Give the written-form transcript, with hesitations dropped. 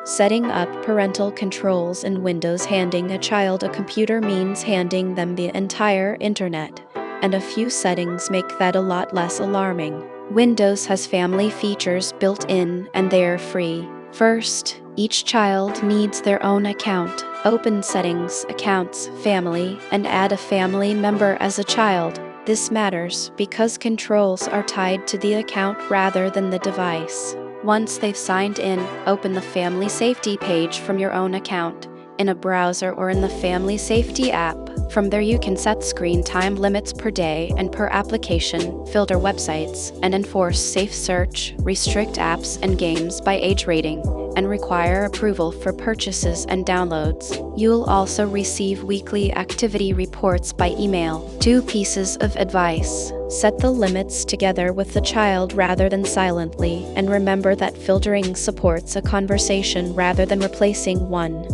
Setting up parental controls in Windows. Handing a child a computer means handing them the entire internet, and a few settings make that a lot less alarming. Windows has family features built in, and they are free. First, each child needs their own account. Open Settings, Accounts, Family, and add a family member as a child. This matters because controls are tied to the account rather than the device. Once they've signed in, open the Family Safety page from your own account, in a browser or in the Family Safety app. From there you can set screen time limits per day and per application, filter websites, and enforce safe search, restrict apps and games by age rating, and require approval for purchases and downloads. You'll also receive weekly activity reports by email. 2 pieces of advice. Set the limits together with the child rather than silently, and remember that filtering supports a conversation rather than replacing one.